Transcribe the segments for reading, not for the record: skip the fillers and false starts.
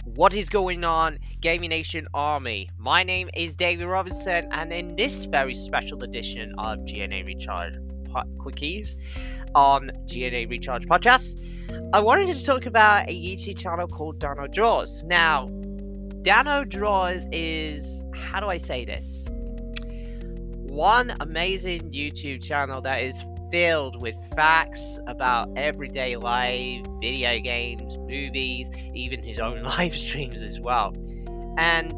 What is going on, Gaming Nation Army? My name is David Robinson, and in this very special edition of GNA ReCharged Quickies on GNA ReCharged Podcast, I wanted to talk about a YouTube channel called Danno Draws. Now, Danno Draws is, how do I say this? One amazing YouTube channel that is filled with facts about everyday life, video games, movies, even his own live streams as well. And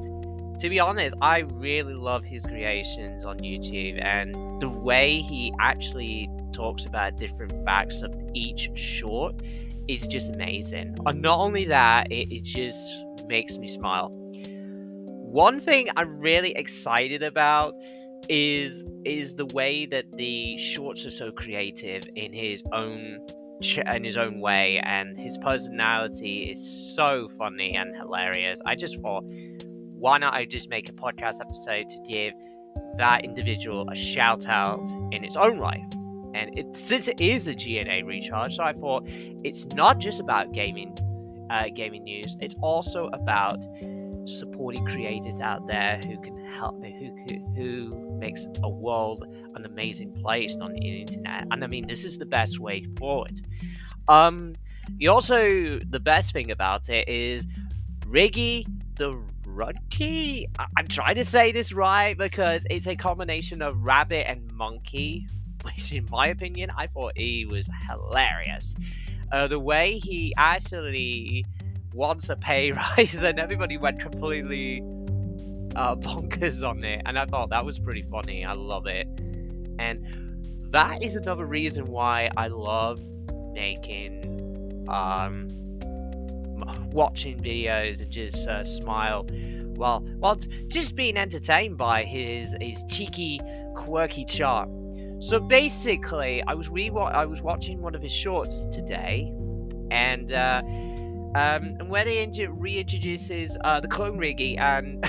to be honest, I really love his creations on YouTube, and the way he actually talks about different facts of each short is just amazing. And not only that, it just makes me smile. One thing I'm really excited about is the way that the shorts are so creative in his own way, and his personality is so funny and hilarious. I just thought, why not I just make a podcast episode to give that individual a shout out in its own right? And since it is a GNA Recharge, so I thought it's not just about gaming news, it's also about supporting creators out there who can help, who makes a world an amazing place on the internet. And I mean, this is the best way forward. The best thing about it is Riggy the Rudkey. I'm trying to say this right because it's a combination of rabbit and monkey, which in my opinion, I thought he was hilarious. The way he actually wants a pay rise and everybody went completely bonkers on it, and I thought that was pretty funny. I love it, and that is another reason why I love making watching videos and just smile while just being entertained by his cheeky, quirky chart. So basically, I was watching one of his shorts today, and where they reintroduces the clone Riggy, and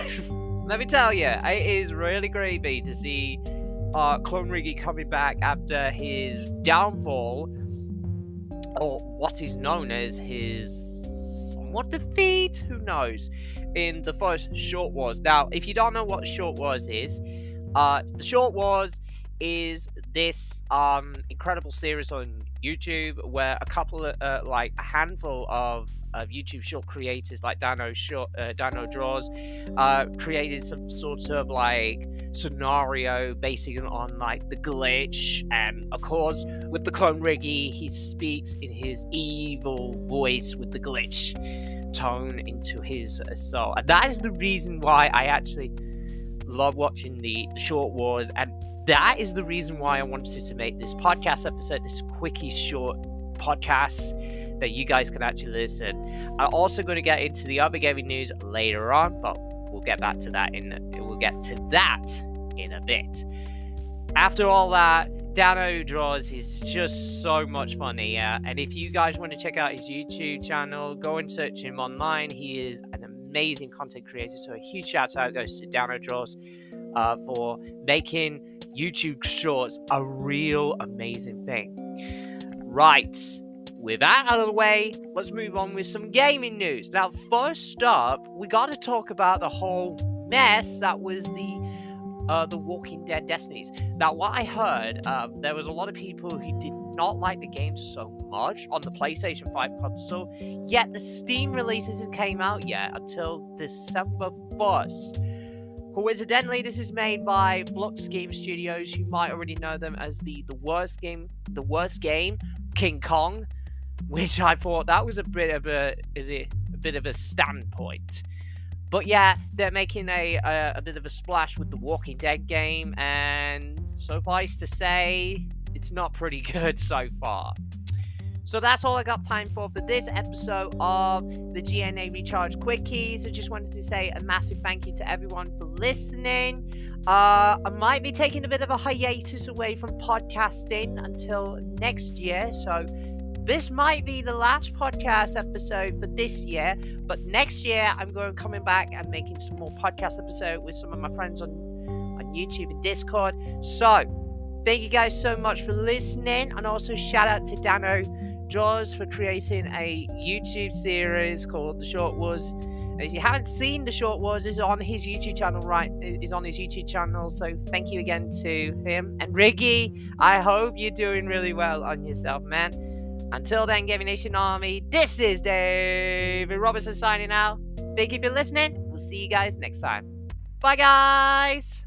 let me tell you, it is really creepy to see clone Riggy coming back after his downfall, or what is known as his somewhat defeat, who knows, in the first Short Wars. Now, if you don't know what the Short Wars is, the Short Wars is this incredible series on YouTube where a handful of YouTube short creators like Danno Draws created some sort of like scenario basing on like the glitch, and of course with the clone Riggy, he speaks in his evil voice with the glitch tone into his soul, and that is the reason why I actually love watching the Short Wars, and that is the reason why I wanted to make this podcast episode, this quickie short podcast that you guys can actually listen. I'm also going to get into the other gaming news later on, but we'll get to that in a bit. After all that, Danno Draws is just so much funny, and if you guys want to check out his YouTube channel, go and search him online. He is an amazing content creator, so a huge shout out goes to Danno Draws for making YouTube shorts a real amazing thing. Right, with that out of the way, let's move on with some gaming news. Now, first up, we got to talk about the whole mess that was the Walking Dead Destinies. Now, what I heard, there was a lot of people who did not like the game so much on the PlayStation 5 console, yet the Steam release hasn't came out yet until December 1st. Coincidentally, this is made by Blux Game Studios. You might already know them as the worst game, King Kong, which I thought that was a bit of a standpoint. But yeah, they're making a bit of a splash with the Walking Dead game, and suffice to say, it's not pretty good so far. So that's all I got time for this episode of the GNA Recharged Quickies. I just wanted to say a massive thank you to everyone for listening. I might be taking a bit of a hiatus away from podcasting until next year, so this might be the last podcast episode for this year, but next year I'm coming back and making some more podcast episodes with some of my friends on YouTube and Discord. So thank you guys so much for listening, and also shout out to Danno Draws for creating a YouTube series called The Short Wars If you haven't seen the short words, it's on his YouTube channel, right? It's on his YouTube channel. So thank you again to him. And Riggy, I hope you're doing really well on yourself, man. Until then, Gaming Nation Army, this is David Robertson signing out. Thank you for listening. We'll see you guys next time. Bye, guys.